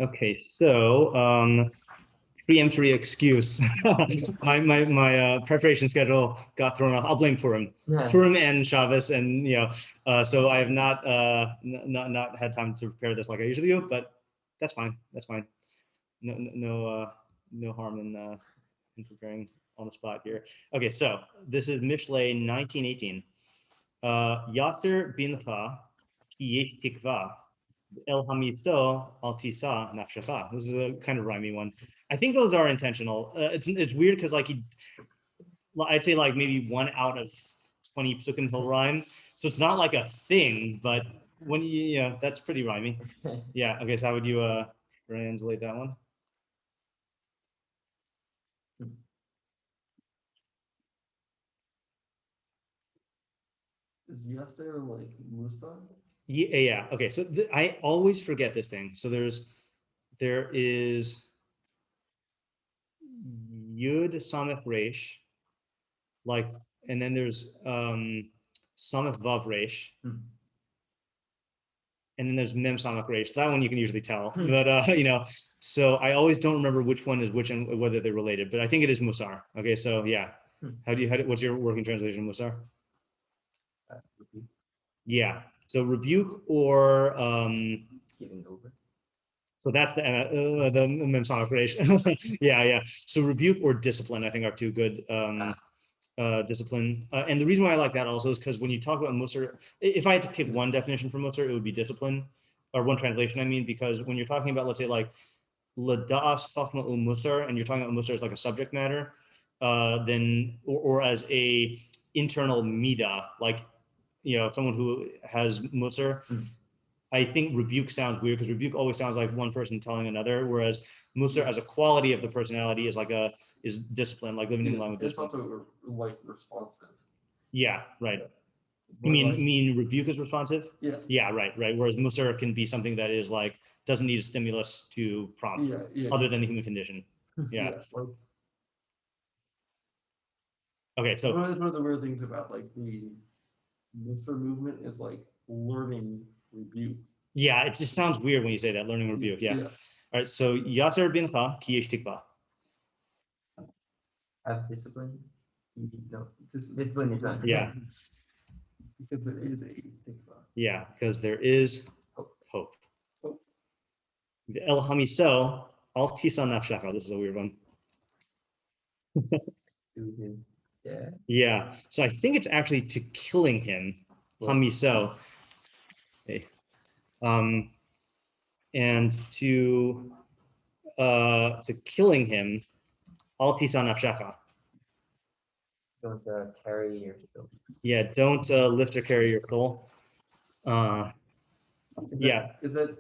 Okay, so preemptory excuse. my preparation schedule got thrown off. I'll blame Purim. Yeah. Purim and Shabbos, and so I have not had time to prepare this like I usually do, but that's fine. That's fine. No harm in preparing on the spot here. Okay, so this is Mishlei 1918. Yasser bincha ki yesh tikva el hamisto al tisa nafshecha. This is a kind of rhymey one. I think those are intentional. It's weird because like I'd say like maybe 1 out of 20 pesukim he'll rhyme. So it's not like a thing, but when that's pretty rhymey. Yeah. Okay. So how would you translate that one? Is Yasser like Mussar? Yeah. Okay. So I always forget this thing. So there is Yud Samech Resh, like, and then there's Samech Vav Resh, and then there's Mem Samech Resh. That one you can usually tell, but so I always don't remember which one is which and whether they're related. But I think it is Mussar. Okay, so yeah, what's your working translation, Mussar? Yeah, so rebuke or Giving over. So that's the Mem Samech Resh. Yeah. So rebuke or discipline, I think, are two good. Discipline. And the reason why I like that also is because when you talk about Mussar, if I had to pick one definition for Mussar, it would be discipline, or one translation, I mean, because when you're talking about, let's say, like, Lada'as Chachma Mussar, and you're talking about Mussar as like a subject matter, then, or as a internal midah, like, someone who has Mussar, I think rebuke sounds weird because rebuke always sounds like one person telling another, whereas Mussar as a quality of the personality is discipline, like living in line with discipline. It's also like responsive. Yeah, right. You mean rebuke is responsive? Yeah. Yeah, right. Whereas Mussar can be something that is like doesn't need a stimulus to prompt, other than the human condition. Yeah. Okay, so one of the weird things about like the Mussar movement is like learning rebuke. Yeah, it just sounds weird when you say that, learning rebuke. Yeah. All right, so Yasser bincha ki yesh tikva. Have discipline. No, discipline is not. Yeah. Because there is a tikva. Yeah, because there is hope. El hamiso al tisa nafshecha. This is a weird one. Yeah. So I think it's actually to killing him. Hamiso. Okay. And to killing him, al tisa nafshecha. Don't carry your soul. Yeah, don't lift or carry your soul. Yeah. Is that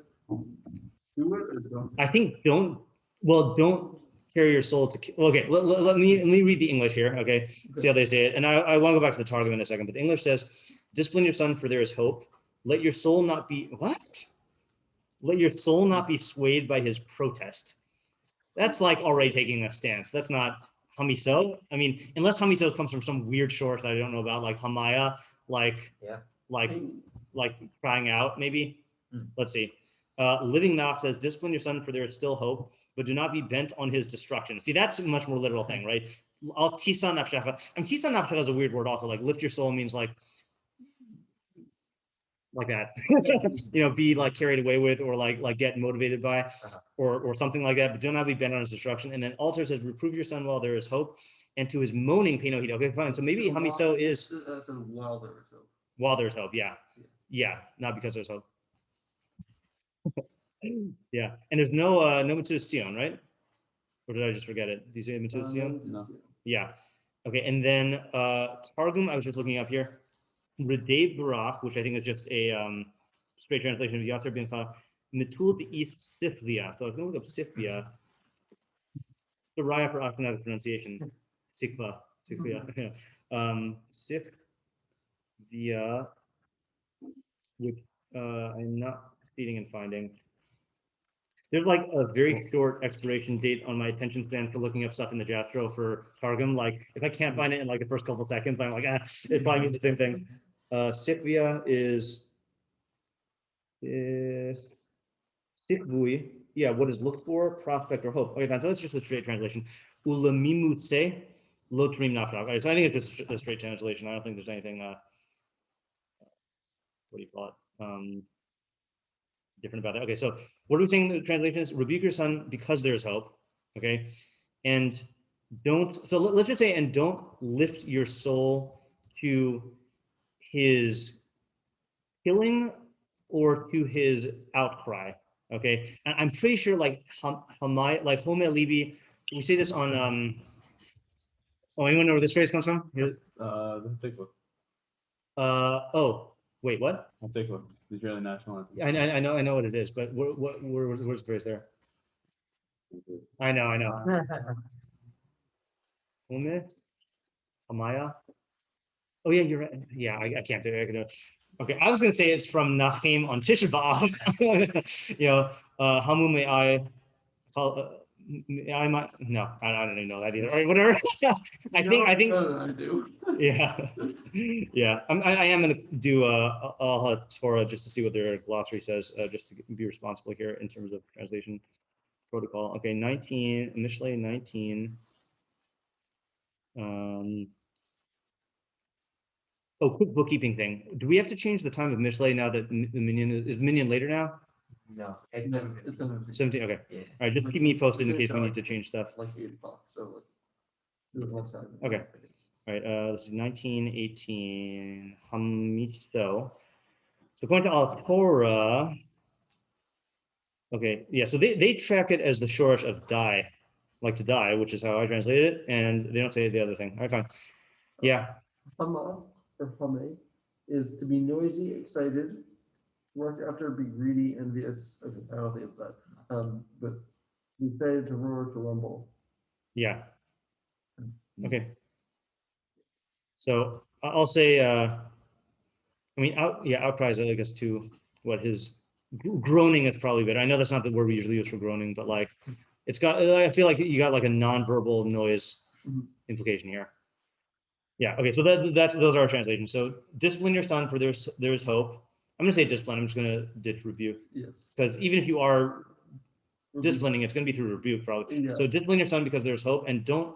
do it or don't? I think don't carry your soul to. Okay, let me read the English here. Okay, see how they say it. And I want to go back to the Targum in a second, but the English says, "Discipline your son, for there is hope. Let your soul not be what? Let your soul not be swayed by his protest." That's like already taking a stance. That's not hamiso. I mean, unless hamiso comes from some weird short that I don't know about, like hamaya, like crying out, maybe. Let's see. Living Knox says, discipline your son, for there is still hope, but do not be bent on his destruction. See, that's a much more literal thing, right? Al tisa nafshecha. And tisa nafshecha is a weird word also. Like lift your soul means like that. Be like carried away with, or like get motivated by, or something like that. But do not be bent on his destruction. And then Alter says, reprove your son while there is hope, and to his moaning pay no heed. Okay, fine. So maybe hamiso is while there is hope. While there's hope, yeah, not because there's hope. Yeah, and there's no Mitzvah Zion, right? Or did I just forget it? Do you say Mitzvah Zion? No. Yeah. Okay, and then Targum, I was just looking up here. Redev Barach, which I think is just a straight translation of Yasser Bincha, Mitul the East Sifvia. So I was going to look up Sifvia. The Raya for Ashkenazi pronunciation. Sikva. Sifvia. Sifvia, which I'm not succeeding in finding. There's like a very short expiration date on my attention span for looking up stuff in the Jastro for Targum. Like if I can't find it in like the first couple seconds, I'm like, it probably means the same thing. Sikvia is Sikvui, yeah, what is looked for, prospect, or hope. Okay, so that's just a straight translation. Ulamimutse lotrim naftav. Okay, so I think it's a straight translation. I don't think there's anything, what do you call it? Different about that. Okay, so what are we saying the translation is? Rebuke your son because there's hope. Okay, and don't, so let's just say, and don't lift your soul to his killing or to his outcry. Okay, and I'm pretty sure like like Home Libi, we say this on oh, anyone know where this phrase comes from? The Oh, wait, what? Tikva, the Israeli national anthem. I know what it is, but where's the phrase there? I know. Home Amaya. Oh yeah, you're right. Yeah, I can't do it. I can do it. Okay, I was gonna say it's from Nachim on Tisha B'Av. You know, Hamu may I call. I might no, I don't even know that either. All right, whatever. I think I do. yeah, yeah. I am gonna do a Torah just to see what their glossary says, just to be responsible here in terms of translation protocol. Okay, 19 Mishlei 19. Oh, quick bookkeeping thing. Do we have to change the time of Mishlei now that the minion is minion later now? No, It's 17. Okay. yeah. All right. Just keep me posted in case we need to change stuff. like 8 o'clock, so like do it one time. Okay. All right. This is 1918 Hamiso. So going to Al Torah. Okay. Yeah. So they track it as the shorish of die, like to die, which is how I translated it, and they don't say the other thing. All right, fine. Yeah. Hama or hame is to be noisy, excited, work after, be greedy, envious. Okay, I don't think it's that. But be excited to roar, to rumble. Yeah. Okay. So I'll say, I mean, outcries, I guess, to what his groaning is probably better. I know that's not the word we usually use for groaning, but like, it's got, I feel like you got like a nonverbal noise Mhm. implication here. Yeah. Okay. So those are our translations. So discipline your son for there's hope. I'm going to say discipline. I'm just going to ditch rebuke, Yes. because even if you are disciplining, it's going to be through rebuke probably. Yeah. So discipline your son because there's hope, and don't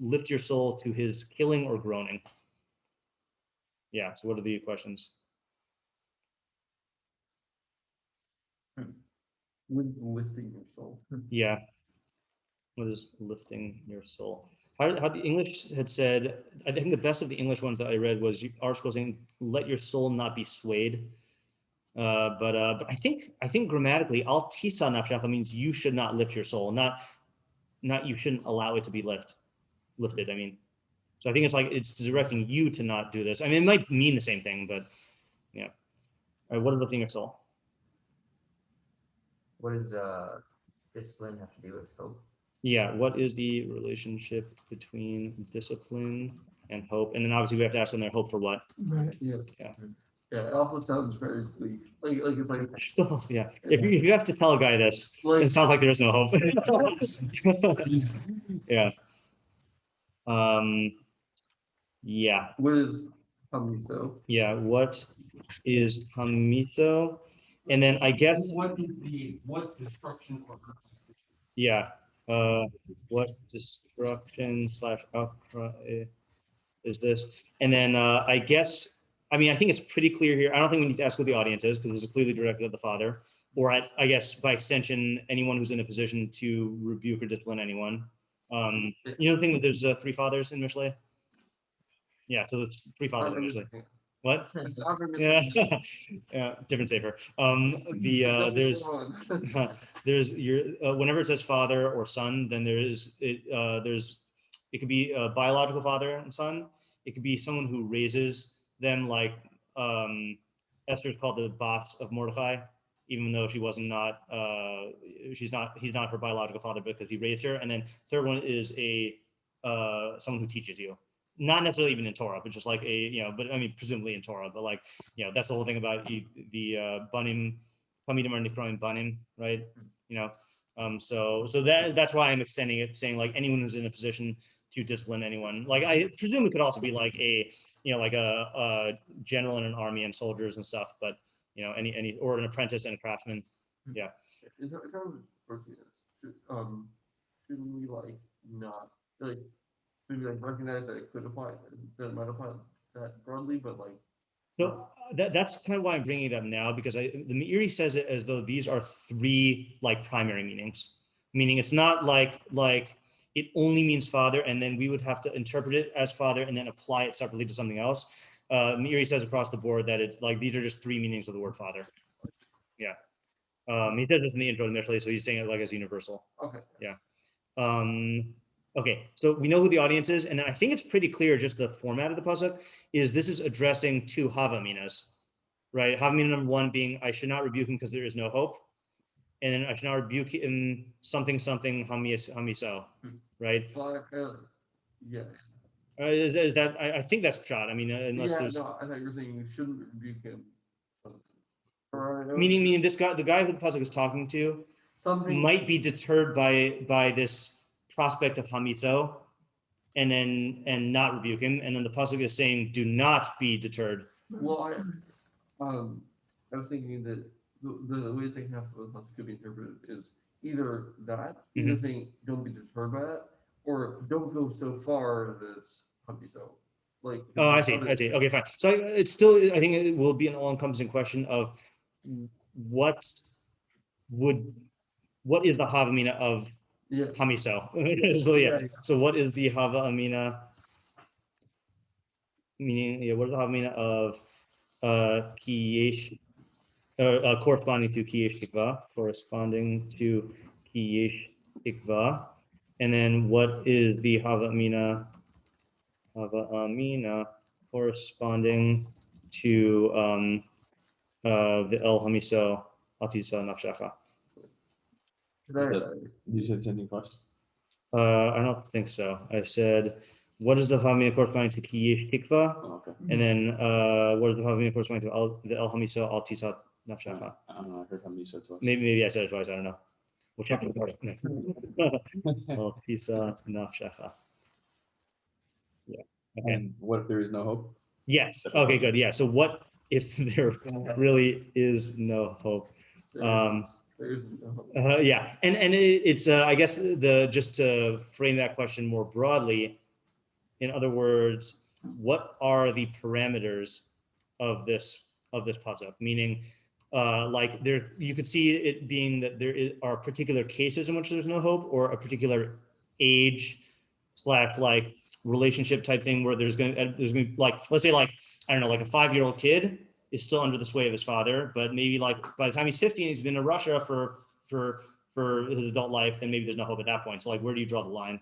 lift your soul to his killing or groaning. Yeah. So what are the questions? With lifting your soul. Yeah. What is lifting your soul? How the English had said, I think the best of the English ones that I read was article saying, "Let your soul not be swayed." But I think grammatically, al tisa nafshacha means you should not lift your soul, not you shouldn't allow it to be lifted. I mean, so I think it's like it's directing you to not do this. I mean, it might mean the same thing, but yeah. All right, what is lifting your soul? What does discipline have to do with hope? Yeah, what is the relationship between discipline and hope? And then obviously we have to ask them their hope for what? Right. Yeah. Yeah. Yeah. It also sounds very bleak. Like it's like Still, yeah. If you have to tell a guy this, Like- it sounds like there is no hope. Yeah. Yeah. what is hamiso? Yeah. What is hamiso? And then I guess, what destruction or yeah. What destruction / outcry is this? And then I guess, I mean, I think it's pretty clear here. I don't think we need to ask what the audience is, because this is clearly directed at the father, or I guess by extension, anyone who's in a position to rebuke or discipline anyone. You know the thing that there's 3 fathers in Mishlei? Yeah, so there's 3 fathers in Mishlei. What? Yeah, yeah, different safer. There's your whenever it says father or son, then there's it could be a biological father and son. It could be someone who raises them, like Esther's called the boss of Mordecai, even though she wasn't not he's not her biological father because he raised her. And then third one is a someone who teaches you. Not necessarily even in Torah, but just like but I mean, presumably in Torah, but like, that's the whole thing about the banim, tamidim are nikroim banim, right? So that's why I'm extending it, saying like anyone who's in a position to discipline anyone. Like I presume it could also be like like a general in an army and soldiers and stuff, but any or an apprentice and a craftsman. Yeah. In terms of proteins, shouldn't we like not like maybe like recognize that it could apply that it might apply that broadly, but like So that's kind of why I'm bringing it up now, because the Meiri says it as though these are three like primary meanings, meaning it's not like it only means father, and then we would have to interpret it as father and then apply it separately to something else. Meiri says across the board that it's like these are just three meanings of the word father. Yeah. He says this in the intro to Mishlei, so he's saying it like as universal. okay. Yeah. Okay, so we know who the audience is, and I think it's pretty clear just the format of the pasuk is this is addressing two havaminas, right? Havamina number one being I should not rebuke him because there is no hope, and then I should not rebuke him something hamiso, right? Yeah. Is that I think that's pshat. I mean, unless Yeah, there's no, I thought you were saying you shouldn't rebuke him. meaning this guy, the guy who the pasuk is talking to, something might be deterred by this prospect of hamiso, and not rebuke him, and then the pasuk is saying, "Do not be deterred." Well, I was thinking that the way the second half of the pasuk could be interpreted is either that, either saying don't be deterred by it, or don't go so far that's so. Like Oh, I see. Okay, fine. So it's still, I think it will be an all-encompassing question of what is the havamina of Yeah. hamiso? So yeah. So what is the havamina? Meaning, yeah, what is the havamina of kiyesh? Corresponding to kiyesh tikva, corresponding to kiyesh tikva, and then what is the havamina corresponding to the el hamiso atisa nafshacha? You said something first. I don't think so. I said, what is the havamina corresponding to kiyesh tikva? Oh, okay. And then what is the havamina corresponding to the el hamiso atisa nafshacha? I don't know. I heard how you said twice. Maybe I said it twice. I don't know. We'll check the recording. Atisa nafshacha. Yeah. Okay. And what if there is no hope? Yes. Okay, good. Yeah. So what if there really is no hope? Yeah. And it's I guess just to frame that question more broadly, in other words, what are the parameters of this pasuk? Meaning, like there, you could see it being that are particular cases in which there's no hope, or a particular age / like relationship type thing where there's going to like, let's say like, I don't know, like a 5-year-old kid is still under the sway of his father, but maybe like by the time he's 15, he's been in Russia for his adult life, then maybe there's no hope at that point. So like, where do you draw the line?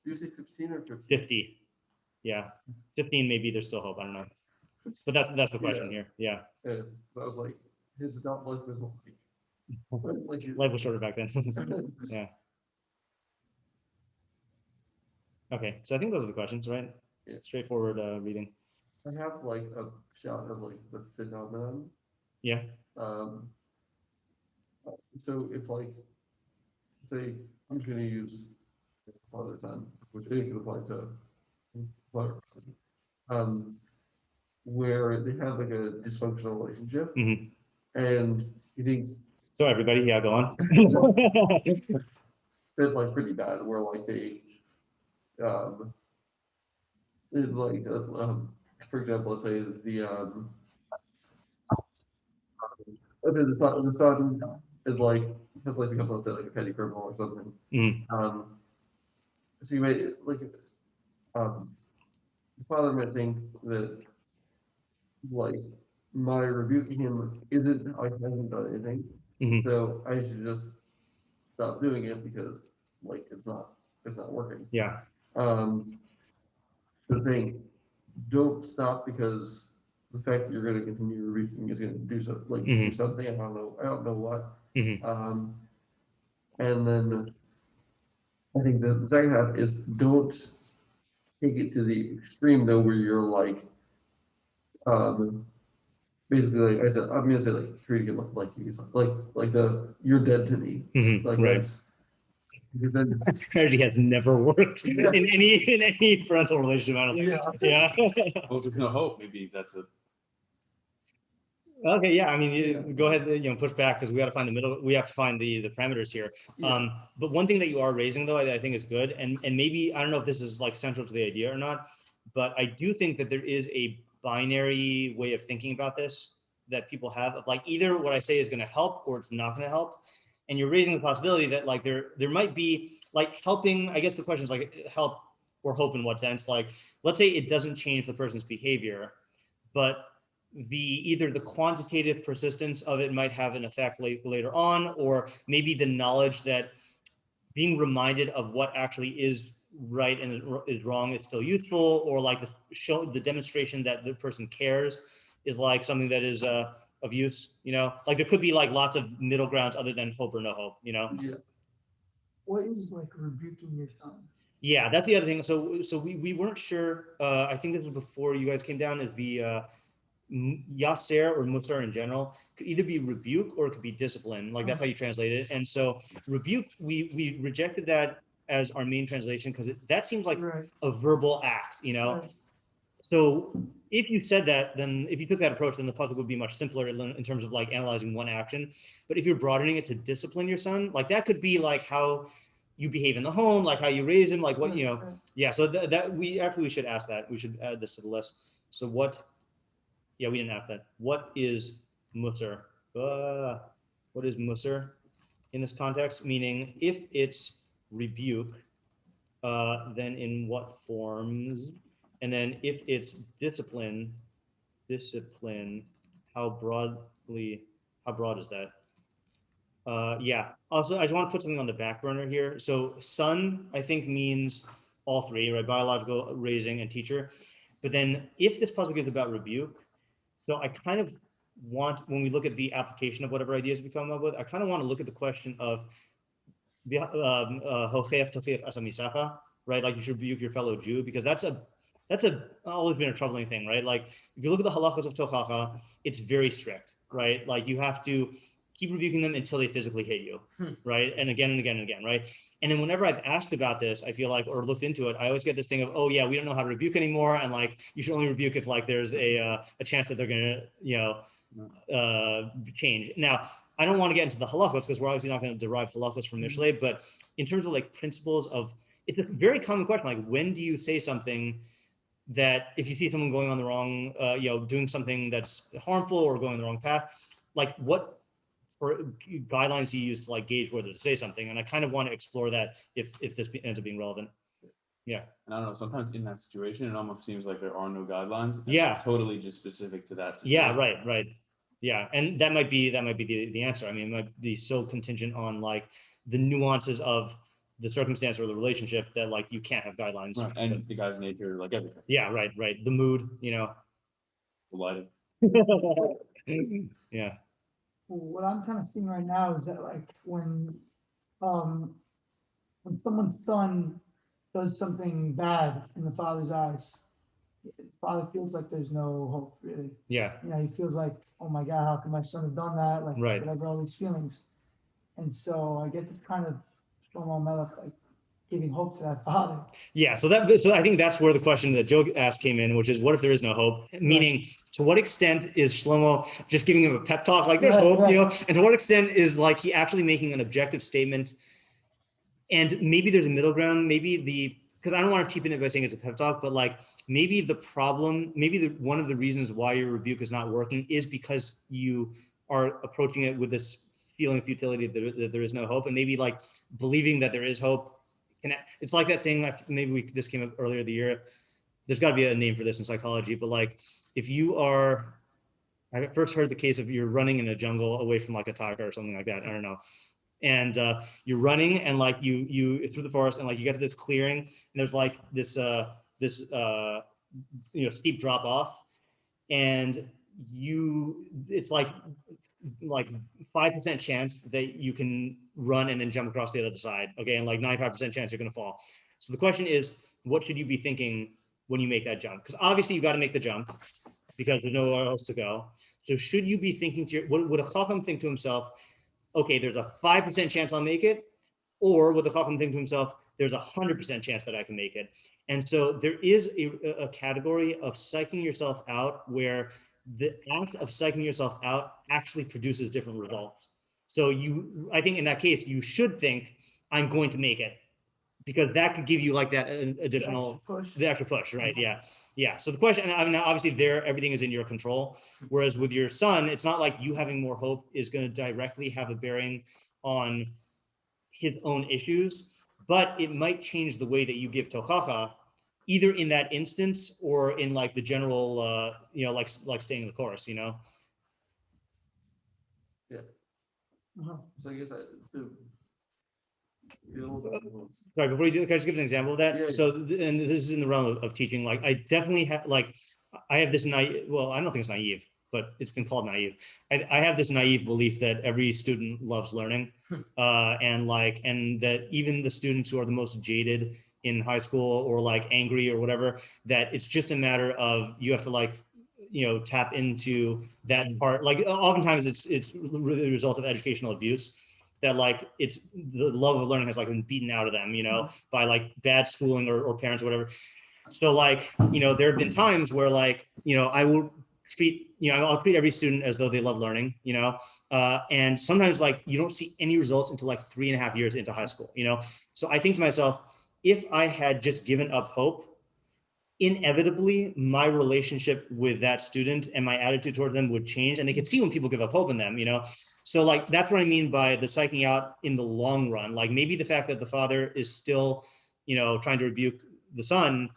Do you say 15 or 50? 50. Yeah. 15, maybe there's still hope. I don't know. But that's the question here. Yeah. And that was like his adult life was like Life was shorter back then. Yeah. Okay, so I think those are the questions, right? Yeah. Straightforward reading. I have like a shot of like the phenomenon. Yeah. So if like, say, I'm just gonna use father time, which I think could apply to father, where they have like a dysfunctional relationship, and he thinks So everybody, yeah, go on. it's like pretty bad, where like they, it's like, for example, let's say the son is like has like become, let's say, like a petty criminal or something. So you may like, the father might think that like my rebuking him isn't, I haven't done anything, so I should just stop doing it because like it's not working. Yeah. The thing, don't stop because the fact that you're going to continue rebuking is going to do something, like do something. I don't know what. And then I think the second half is don't take it to the extreme though, where you're like, basically, like I said, I'm gonna say like treating it like he's like you're dead to me. Like right. that's because then That strategy has never worked in any parental relationship. I don't think. Yeah. Well, there's no hope. Maybe that's a. Okay, yeah, I mean, you go ahead, push back because we got to find the middle. We have to find the parameters here. Yeah. But one thing that you are raising though, I think is good, and maybe I don't know if this is like central to the idea or not, but I do think that there is a binary way of thinking about this that people have of like either what I say is going to help or it's not going to help, and you're raising the possibility that like there might be like helping. I guess the question is like help or hope in what sense? Like let's say it doesn't change the person's behavior, but either the quantitative persistence of it might have an effect later on, or maybe the knowledge that being reminded of what actually is right and is wrong is still useful, or like the demonstration that the person cares is like something that is of use, like there could be like lots of middle grounds other than hope or no hope, Yeah. What is like rebuking your son? Yeah, that's the other thing. So we weren't sure. I think this was before you guys came down. Is the Yaser or Mussar in general could either be rebuke or it could be discipline. Like that's how you translate it. And so rebuke, we rejected that as our main translation because that seems like Right. a verbal act, Right. So if you said that, then if you took that approach, then the pasuk would be much simpler in terms of like analyzing one action. But if you're broadening it to discipline your son, like that could be like how you behave in the home, like how you raise him, like what, Right. yeah. So that we should ask that. We should add this to the list. So what? Yeah, we didn't ask that. What is Mussar? What is Mussar in this context? Meaning, if it's rebuke, then in what forms? And then if it's discipline, how broad is that? Yeah. Also, I just want to put something on the back burner here. So son, I think, means all three, right? Biological, raising, and teacher. But then if this pasuk is about rebuke, so I kind of want, when we look at the application of whatever ideas we come up with, I kind of want to look at the question of right? Like you should rebuke your fellow Jew, because that's always been a troubling thing, right? Like if you look at the halachas of tochacha, it's very strict, right? Like you have to keep rebuking them until they physically hit you, right? And again and again and again, right? And then whenever I've asked about this, I feel like, or looked into it, I always get this thing of, oh yeah, we don't know how to rebuke anymore, and like you should only rebuke if like there's a chance that they're gonna, change. Now, I don't want to get into the halachos because we're obviously not going to derive halachos from Mishlei, but in terms of like principles of, it's a very common question, like when do you say something that if you see someone going on the wrong, doing something that's harmful or going the wrong path, like what guidelines do you use to like gauge whether to say something? And I kind of want to explore that if this ends up being relevant. Yeah. And I don't know, sometimes in that situation, it almost seems like there are no guidelines. Yeah. Totally just specific to that situation. Yeah, right. Yeah, and that might be the answer. I mean, it might be so contingent on like the nuances of the circumstance or the relationship that like you can't have guidelines. Right. And the guy's nature, like everything. Yeah, right. The mood, The lighting. Yeah. What I'm kind of seeing right now is that like when someone's son does something bad in the father's eyes, the father feels like there's no hope, really. Yeah. He feels like, oh my God, how can my son have done that? Like, right. Whatever, all these feelings. And so I guess it's kind of Shlomo Melech, like giving hope to that father. Yeah. So I think that's where the question that Joe asked came in, which is, what if there is no hope? Meaning, to what extent is Shlomo just giving him a pep talk, like there's hope, and to what extent is like he actually making an objective statement? And maybe there's a middle ground, because I don't want to cheapen it by saying it's a pep talk, but like maybe the problem, one of the reasons why your rebuke is not working is because you are approaching it with this feeling of futility that there is no hope, and maybe like believing that there is hope. It's like that thing, this came up earlier the year. There's got to be a name for this in psychology, but like if you are, I first heard the case of you're running in a jungle away from like a tiger or something like that. I don't know. And you're running and like you through the forest and like you get to this clearing and there's like this steep drop off, and it's like 5% chance that you can run and then jump across the other side, okay, and like 95% chance you're going to fall. So the question is, what should you be thinking when you make that jump? Because obviously you got to make the jump because there's nowhere else to go. So should you be thinking would a chacham think to himself, okay, there's a 5% chance I'll make it, or would the chacham think to himself, there's a 100% chance that I can make it? And so there is a category of psyching yourself out where the act of psyching yourself out actually produces different results. So I think in that case, you should think, I'm going to make it, because that could give you like that additional, the extra push, right? Yeah. Yeah. So the question, I mean, obviously everything is in your control. Whereas with your son, it's not like you having more hope is going to directly have a bearing on his own issues, but it might change the way that you give tochacha, either in that instance or in like the general, like staying the course, Uh-huh. So I guess to build on. Sorry, before you do, can I just give an example of that? Yeah. So, and this is in the realm of teaching. Like, I definitely have, like, I have this naive. Well, I don't think it's naive, but it's been called naive. I have this naive belief that every student loves learning, and that even the students who are the most jaded in high school or like angry or whatever, that it's just a matter of you have to like, tap into that part. Like, oftentimes it's the result of educational abuse, that like it's the love of learning has like been beaten out of them, by like bad schooling or parents or whatever. So like, there have been times where like, I will treat, I'll treat every student as though they love learning, and sometimes like you don't see any results until like 3.5 years into high school, So I think to myself, if I had just given up hope, inevitably my relationship with that student and my attitude toward them would change, and they could see when people give up hope in them, So like, that's what I mean by the psyching out in the long run. Like maybe the fact that the father is still, trying to rebuke the son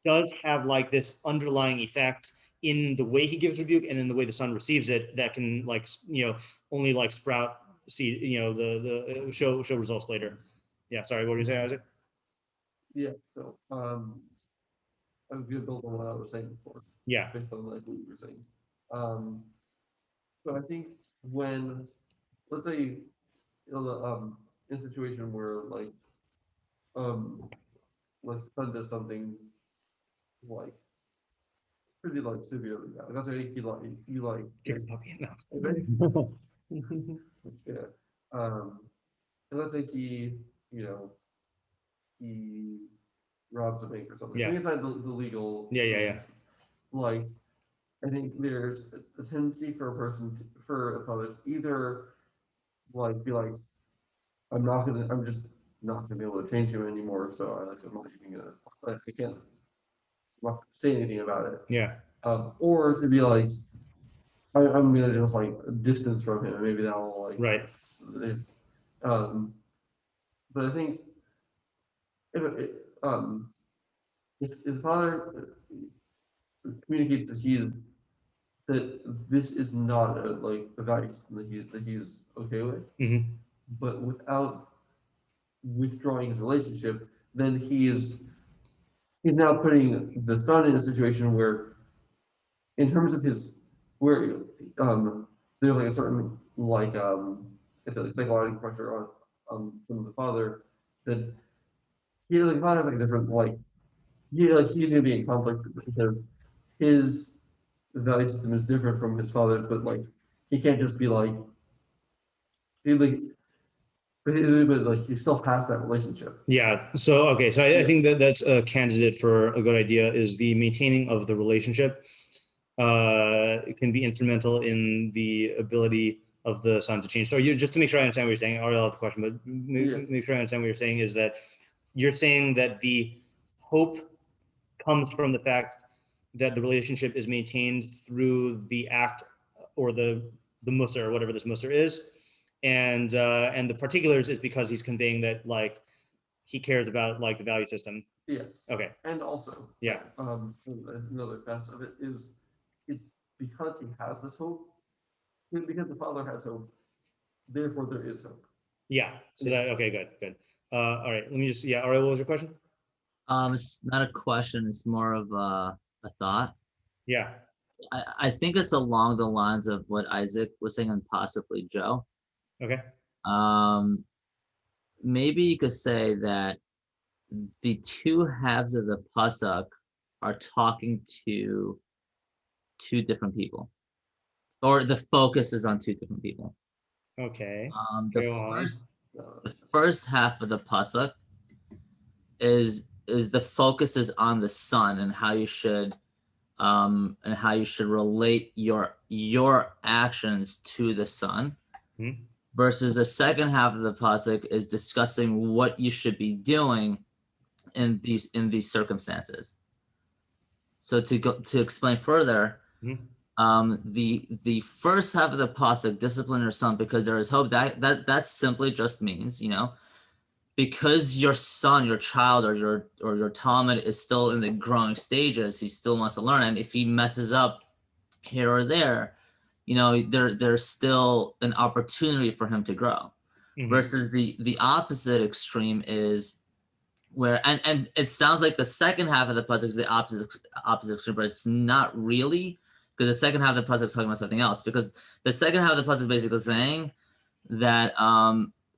does have like this underlying effect in the way he gives rebuke and in the way the son receives it, that can like, only like sprout, see, the show results later. Yeah. Sorry. What were you saying, Isaac? Yeah, so, I was gonna build on what I was saying before, Yeah. based on like what you were saying. So I think when, let's say, in a situation where like son does something like pretty like severely bad. Let's say he like Kick the puppy. No. yeah. And let's say he robs a bank or something. Yeah. I think it's not the legal. Yeah. Like, I think there's a tendency for a father to either like be like, I'm just not gonna be able to change him anymore. So I'm not even gonna, like, I can't not say anything about it. Yeah. Or to be like, I'm gonna just like distance from him, and maybe that will like, Right. But I think if if the father communicates that this is not like a vice that he's okay with, but without withdrawing his relationship, then he's now putting the son in a situation where, in terms of where there's like a certain like it's a psychological pressure from the father, that the father has like a different like he's gonna be in conflict because his value system is different from his father's, but like he can't just be like he like but like he still has that relationship. Yeah. So, okay. So I think that's a candidate for a good idea, is the maintaining of the relationship. It can be instrumental in the ability of the son to change. So just to make sure I understand what you're saying, I already have the question, but make sure I understand what you're saying, is that you're saying that the hope comes from the fact that the relationship is maintained through the act or the Mussar, or whatever this Mussar is, and the particulars is because he's conveying that like he cares about like the value system. Yes. Okay. And also, yeah, another facet of it is it's because he has this hope, because the father has hope, therefore there is hope. Yeah. So that, okay, good. All right. Let me just, all right. What was your question? It's not a question. It's more of a thought. Yeah. I think it's along the lines of what Isaac was saying, and possibly Joe. Okay. Maybe you could say that the two halves of the pasuk are talking to two different people, or the focus is on two different people. Okay. The first half of the pasuk is the focus is on the son and how you should and how you should relate your actions to the son, versus the second half of the pasuk is discussing what you should be doing in these circumstances. So to explain further, the first half of the pasuk, discipline your son because there is hope, that simply just means, because your son, your child, or your Talmud is still in the growing stages, he still wants to learn, and if he messes up here or there, there's still an opportunity for him to grow. Versus the opposite extreme is where, and it sounds like the second half of the pasuk is the opposite extreme, but it's not really, because the second half of the pasuk is talking about something else. Because the second half of the pasuk is basically saying that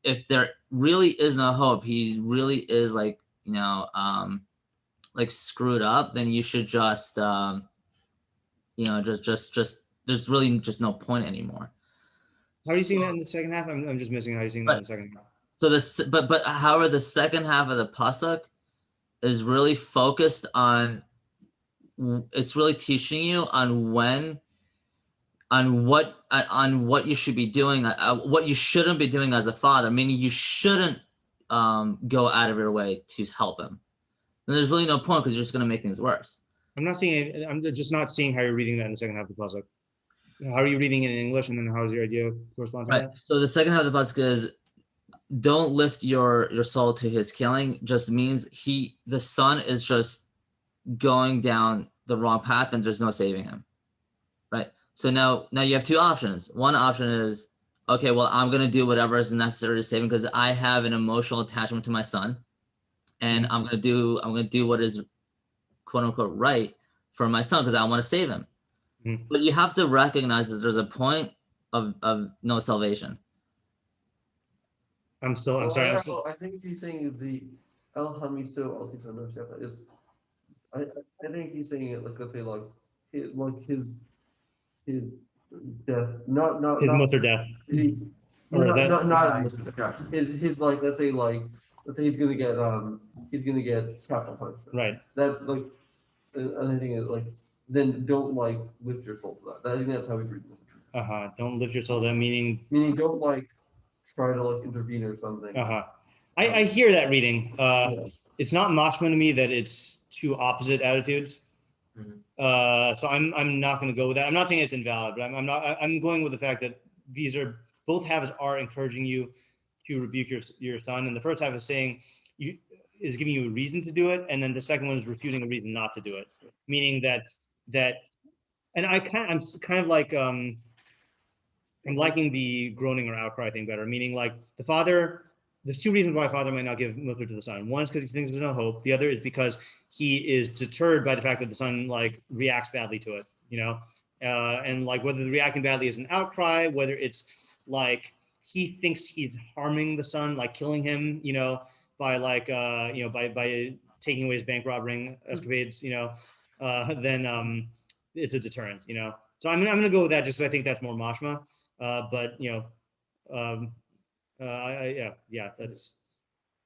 if there really is no hope, he really is like screwed up, then you should just just there's really just no point anymore. How are you seeing that in the second half? I'm just missing how you're seeing that in the second half. So but however, the second half of the pasuk is really focused on, it's really teaching you on what you should be doing, what you shouldn't be doing as a father, meaning you shouldn't go out of your way to help him. And there's really no point because you're just going to make things worse. I'm just not seeing how you're reading that in the second half of the pasuk. How are you reading it in English, and then how is your idea corresponding to that? So the second half of the pasuk is, don't lift your soul to his killing, just means the son is just going down the wrong path and there's no saving him. Right? So now you have two options. One option is, okay, well, I'm going to do whatever is necessary to save him because I have an emotional attachment to my son, and I'm going to do what is quote unquote right for my son because I want to save him. But you have to recognize that there's a point of no salvation. I think he's saying the El Hamiso Al Tisan is. I think he's saying it like, let's say like his death, not his Mussar death. His like, let's say he's gonna get capital punishment. Right. That's like, and I think it's like, then don't like lift your soul to that. I think that's how he's reading this. Don't lift your soul. That meaning don't like try to like intervene or something. I hear that reading. It's not mashma to me that it's two opposite attitudes. So I'm not going to go with that. I'm not saying it's invalid, but I'm going with the fact that both halves are encouraging you to rebuke your son, and the first half is saying is giving you a reason to do it, and then the second one is refuting a reason not to do it, meaning that and I'm kind of like I'm liking the groaning or outcry thing better, meaning like the father. There's two reasons why a father might not give Mussar to the son. One is because he thinks there's no hope. The other is because he is deterred by the fact that the son like reacts badly to it, and like whether the reacting badly is an outcry, whether it's like he thinks he's harming the son, like killing him, by like by taking away his bank robbing escapades, then it's a deterrent, So I'm gonna go with that just because I think that's more mashma, but that's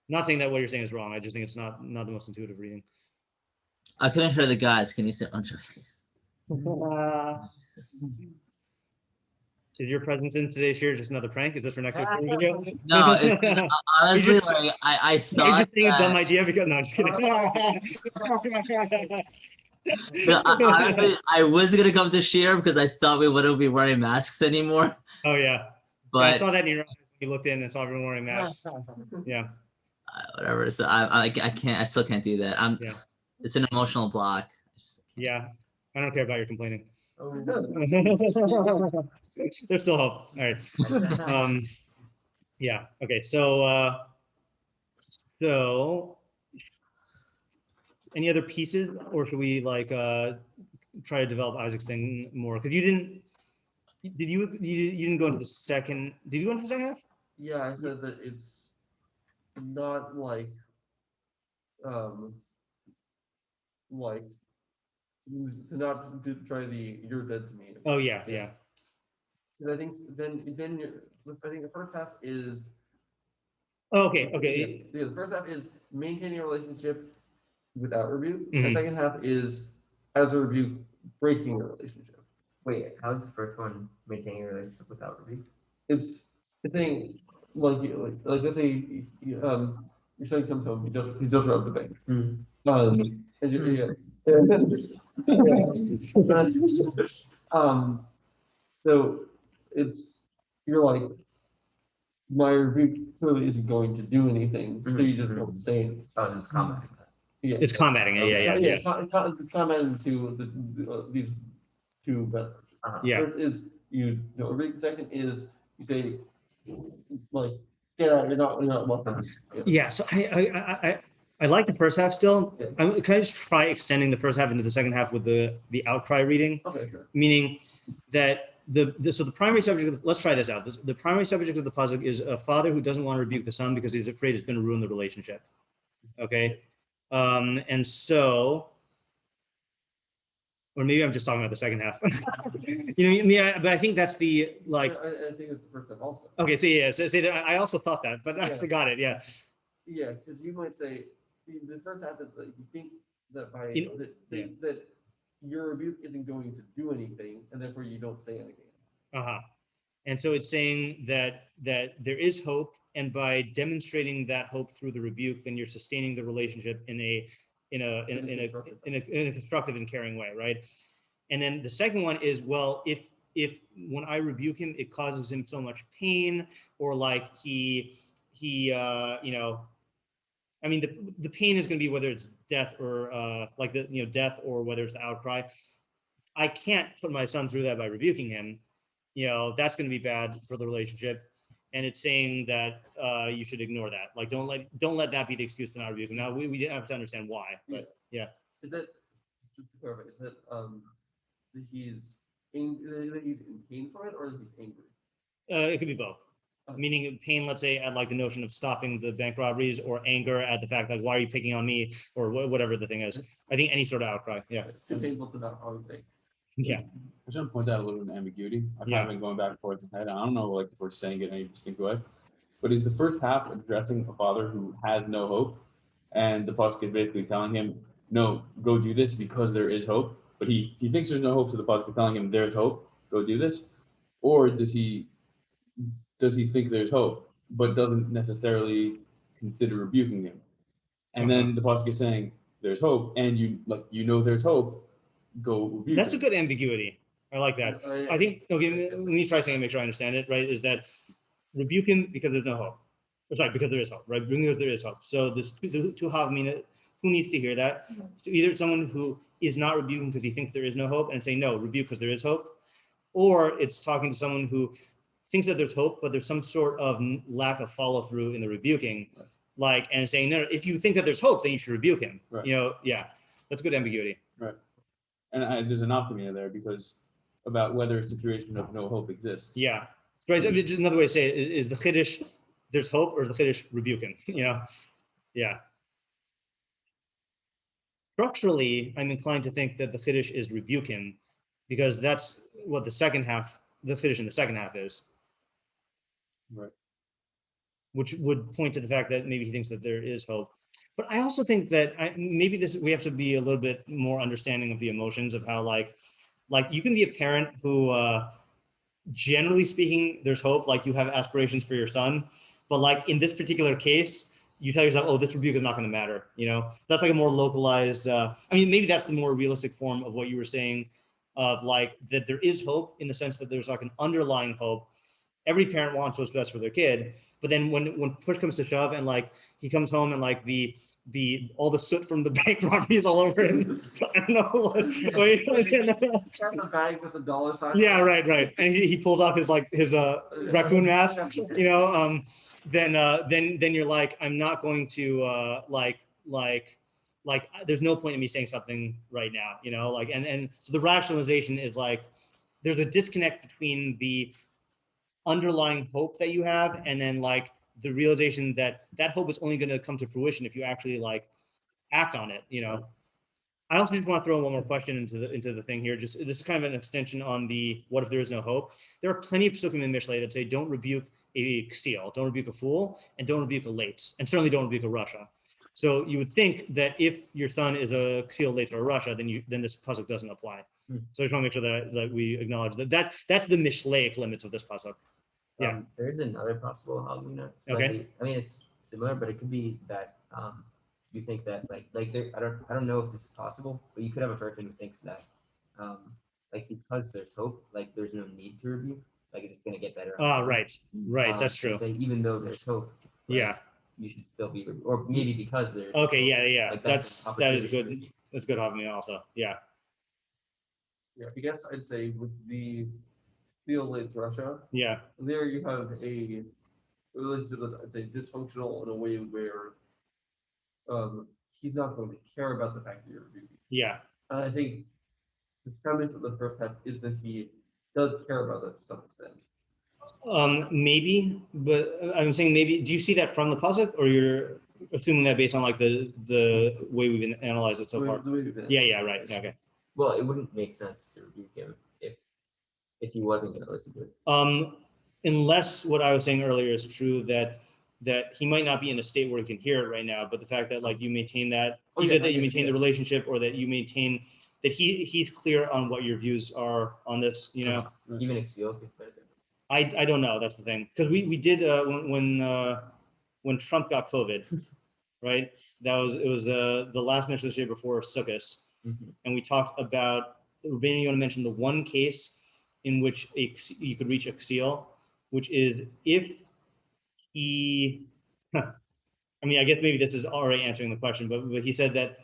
not saying that what you're saying is wrong. I just think it's not the most intuitive reading. I couldn't hear the guys. Can you say? Is your presence in today's year just another prank? Is this for next week's video? No, it's honestly like I thought. You're just saying a dumb idea because no, I'm just kidding. No, honestly, I was gonna come to share because I thought we wouldn't be wearing masks anymore. Oh yeah, but I saw that in your eyes when you looked in and saw everyone wearing masks. Yeah. Whatever. So I can't. I still can't do that. Yeah. It's an emotional block. Yeah, I don't care about your complaining. There's still hope. All right. Yeah. Okay. So any other pieces, or should we like try to develop Isaac's thing more? Because you didn't go into the second. Did you go into the second half? Yeah, I said that it's not like not to try you're dead to me. Oh yeah, yeah. I think then I think the first half is. Oh, okay. Yeah, the first half is maintaining a relationship without rebuke. The second half is as a rebuke, breaking a relationship. Wait, how's the first one maintaining a relationship without rebuke? It's saying like let's say your son comes home, he just robbed the bank. And you, so you're like, my rebuke clearly isn't going to do anything, so you just don't say anything. Oh, just commenting that. Yeah, It's combating it. Yeah. It's commented to these two methods. Yeah. First is you know rebuke. Second is you say like, yeah, you're not welcome. Yeah. So I like the first half still. Yeah. Can I just try extending the first half into the second half with the outcry reading? Okay, sure. Meaning that so the primary subject of, let's try this out. The primary subject of the pasuk is a father who doesn't want to rebuke the son because he's afraid it's going to ruin the relationship. Okay. And so, or maybe I'm just talking about the second half. But I think that's the like. I think it's the first time also. Okay, so yeah, so I also thought that, but I forgot it. Yeah. Yeah, because you might say the first half is like you think that that your rebuke isn't going to do anything, and therefore you don't say anything. And so it's saying that there is hope, and by demonstrating that hope through the rebuke, then you're sustaining the relationship in a constructive and caring way, right? And then the second one is, well, if when I rebuke him, it causes him so much pain, or like he I mean, the pain is going to be whether it's death or death, or whether it's the outcry. I can't put my son through that by rebuking him. That's going to be bad for the relationship. And it's saying that you should ignore that. Like, don't let that be the excuse to not rebuke him. Now we didn't have to understand why, but yeah. Is that just to clarify? Is that that he's in pain for it, or that he's angry? It could be both. Meaning pain, let's say, at like the notion of stopping the bank robberies, or anger at the fact like, why are you picking on me, or whatever the thing is. I think any sort of outcry. Yeah. It's too painful to not think. Yeah. I just want to point out a little bit of ambiguity. I've kind of been going back and forth in my head. I don't know, like, if we're saying it in any distinct way, but is the first half addressing a father who has no hope, and the pasuk is basically telling him, no, go do this because there is hope, but he thinks there's no hope, so the pasuk is telling him there's hope, go do this? Or does he think there's hope, but doesn't necessarily consider rebuking him? And then the pasuk is saying there's hope, and there's hope, go rebuke That's him. a good ambiguity. I like that. I think, okay, let me try saying it, make sure I understand it, right? Is that rebuke him because there's no hope. Sorry, because there is hope, right? Because there is hope. So this to have mean, who needs to hear that? So either it's someone who is not rebuking because he thinks there is no hope and saying, no, rebuke because there is hope. Or it's talking to someone who thinks that there's hope, but there's some sort of lack of follow through in the rebuking, and saying, no, if you think that there's hope, then you should rebuke him. Right. Yeah, that's good ambiguity. Right. And there's an optimum there, because about whether a situation of no hope exists. Yeah. Right. I mean, just another way to say it is the chiddush, there's hope, or the chiddush rebuking, Yeah. Structurally, I'm inclined to think that the chiddush is rebuking, because that's what the chiddush in the second half is. Right. Which would point to the fact that maybe he thinks that there is hope. But I also think that we have to be a little bit more understanding of the emotions of how like you can be a parent who, generally speaking, there's hope, like you have aspirations for your son, but like in this particular case, you tell yourself, oh, this rebuke is not going to matter. That's like a more localized, maybe that's the more realistic form of what you were saying, of like that there is hope in the sense that there's like an underlying hope. Every parent wants what's best for their kid, but then when push comes to shove, and like he comes home and like all the soot from the bank robbery is all over him. I don't know what. The bag with the dollar sign. Yeah, right. And he pulls off his raccoon mask. Then you're like, I'm not going to there's no point in me saying something right now. And so the rationalization is like, there's a disconnect between the underlying hope that you have, and then like the realization that hope is only going to come to fruition if you actually like act on it. I also just want to throw one more question into the thing here. Just this is kind of an extension on the what if there is no hope. There are plenty of pesukim in Mishlei that say don't rebuke a ksil, don't rebuke a fool, and don't rebuke a late, and certainly don't rebuke a rasha. So you would think that if your son is a Ksil Leiter or Russia, then this pasuk doesn't apply. So I just want to make sure that we acknowledge that's the Mishlei limits of this pasuk. Yeah. There's another possible Halloween. Okay. I mean, it's similar, but it could be that you think that like there, I don't know if this is possible, but you could have a person who thinks that like because there's hope, like there's no need to rebuke, like it's gonna get better. Right. That's true. So even though there's hope, like, Yeah. you should still be, or maybe because there's Okay. hope, Yeah. like, That an is opportunity to good. rebuke. That's good of me also. Yeah. Yeah, I guess I'd say with the field Leiter Russia, Yeah. there you have a relationship that's, I'd say, dysfunctional in a way where he's not going to care about the fact that you're rebuking. Yeah. And I think the premise of the first half is that he does care about it to some extent. Maybe, but I'm saying maybe. Do you see that from the pasuk, or you're assuming that based on like the way we've analyzed it so far? The way we've been- Yeah. Right. Okay. Well, it wouldn't make sense to rebuke him if he wasn't going to listen to it. Unless what I was saying earlier is true, that he might not be in a state where he can hear it right now, but the fact that like you maintain that, Oh, either yeah, that you yeah, maintain the yeah. relationship, or that you maintain that he's clear on what your views are on this, you know. Even Exil could benefit. I don't know. That's the thing, because we did when Trump got COVID, right? It was the last mention this year before Sukkot, and we talked about Rabbeinu Yonah mentioned the one case in which you could reach a ksil, which is if he. I mean, I guess maybe this is already answering the question, but he said that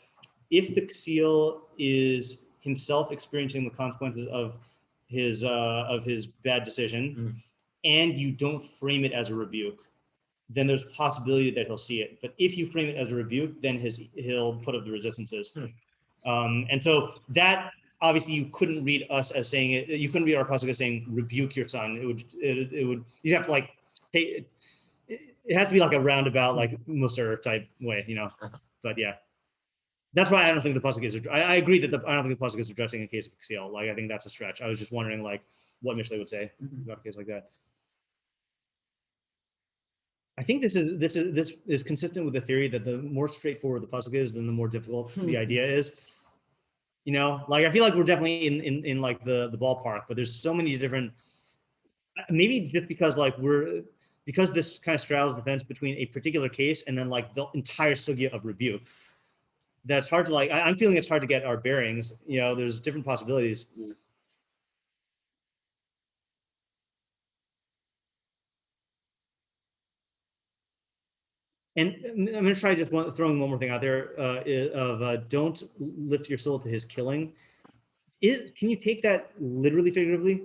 if the ksil is himself experiencing the consequences of his bad decision, and you don't frame it as a rebuke, then there's possibility that he'll see it. But if you frame it as a rebuke, then he'll put up the resistances. And so that obviously you couldn't read us as saying it. You couldn't read our pasuk as saying rebuke your son. It would you have to like hey, it has to be like a roundabout like Mussar type way, you know. But yeah. That's why I don't think the pasuk is. I agree that I don't think the pasuk is addressing a case of Ksil. Like I think that's a stretch. I was just wondering like what Mishlei would say about a case like that. I think this is consistent with the theory that the more straightforward the pasuk is, then the more difficult the idea is. You know, like I feel like we're definitely in like the ballpark, but there's so many different. Maybe just because like because this kind of straddles the fence between a particular case and then like the entire sugya of rebuke. That's hard to like. I'm feeling it's hard to get our bearings. You know, there's different possibilities. And I'm going to try just throwing one more thing out there don't lift your soul to his killing. Can you take that literally, figuratively?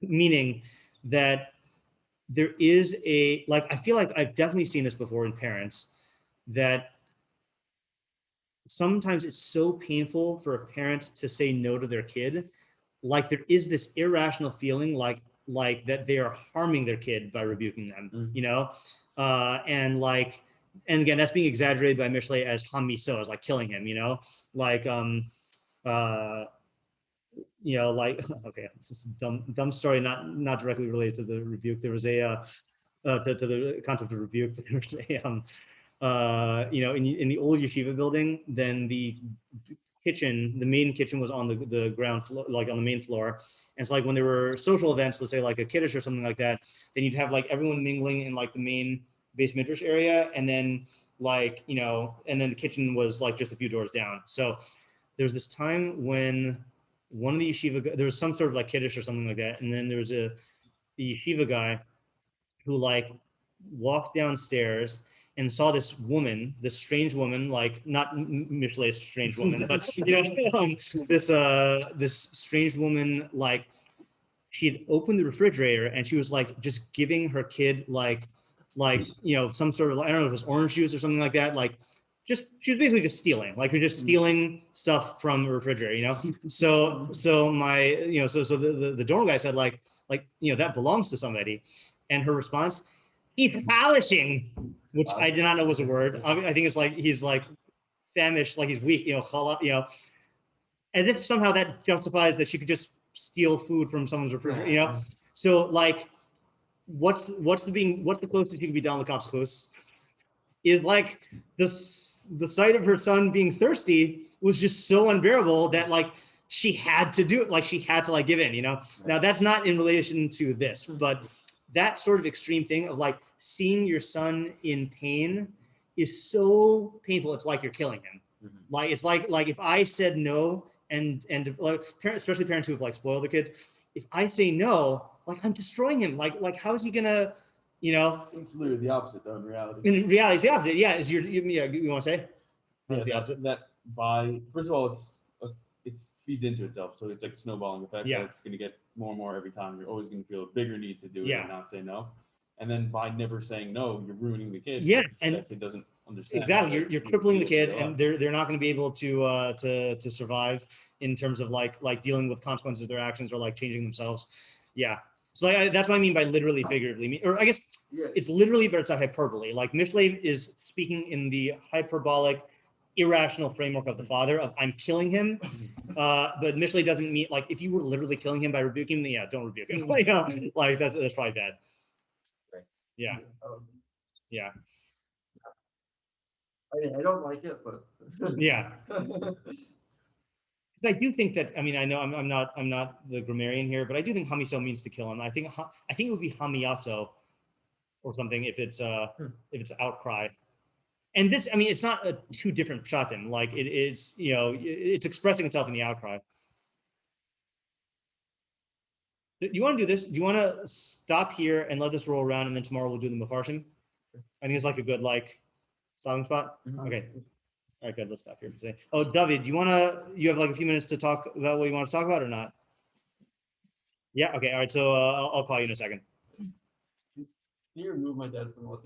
Meaning that there is I feel like I've definitely seen this before in parents, that sometimes it's so painful for a parent to say no to their kid. Like there is this irrational feeling like that they are harming their kid by rebuking them, you know? And again, that's being exaggerated by Mishlei as hamiso, as like killing him, you know? Like, you know, like, okay, this is a dumb story, not directly related to the rebuke. There was to the concept of rebuke. There was you know, in the old yeshiva building, then the main kitchen was on the ground floor, like on the main floor. And it's like when there were social events, let's say like a kiddush or something like that, then you'd have like everyone mingling in like the main base midrash area, and then like, you know, and then the kitchen was like just a few doors down. So there's this time when one of the yeshiva, there was some sort of like kiddush or something like that, and then there was a yeshiva guy who like walked downstairs and saw this strange woman, like not Mishlei's strange woman, but you know, this strange woman, like she had opened the refrigerator and she was like just giving her kid like you know, some sort of, I don't know if it was orange juice or something like that, like she was basically just stealing, like you're just stealing stuff from the refrigerator, you know. So my, you know, so the dorm guy said like you know, that belongs to somebody, and her response, he's polishing, which I did not know was a word. I think it's like he's like famished, like he's weak, you know, you know, as if somehow that justifies that she could just steal food from someone's refrigerator, you know. So like, what's the closest you can be down the cops close? is like the sight of her son being thirsty was just so unbearable that like she had to do it, like she had to like give in, you know. Now that's not in relation to this, but that sort of extreme thing of like seeing your son in pain is so painful. It's like you're killing him. Like it's like if I said no, and like parents, especially parents who have like spoiled their kids, if I say no, like I'm destroying him. Like how is he gonna, you know? It's literally the opposite, though. In reality. In reality, it's the opposite. Yeah, is you want to say? Yeah, The opposite. that by first of all, it feeds into itself, so it's like a snowballing effect. Yeah. That it's going to get more and more every time. You're always going to feel a bigger need to do it Yeah. and not say no. And then by never saying no, you're ruining the kid. Yeah, because and that kid doesn't understand. Exactly, that you're you crippling the feel kid, so and up. they're not going to be able to survive in terms of like dealing with consequences of their actions or like changing themselves. Yeah, so like, that's what I mean by literally, figuratively, or I guess Yeah. it's literally, but it's a hyperbole. Like Mishlei is speaking in the hyperbolic, irrational framework of the father of I'm killing him, but Mishlei doesn't mean like if you were literally killing him by rebuking him, yeah, don't rebuke him. Like, like that's probably bad. Right. Yeah, yeah, I don't like it, but. yeah. Because I do think that, I mean, I know I'm not the grammarian here, but I do think hamiso means to kill him. I think it would be hamiyaso or something if it's outcry. And this, I mean, it's not two different pshatim. Like it is, you know, it's expressing itself in the outcry. Do you want to do this? Do you want to stop here and let this roll around, and then tomorrow we'll do the meforshim? I think it's like a good like stopping spot. Okay. All right, good. Let's stop here for today. Oh, David, you have like a few minutes to talk about what you want to talk about or not? Yeah. Okay. All right. So I'll call you in a second. Can you remove my dad from what's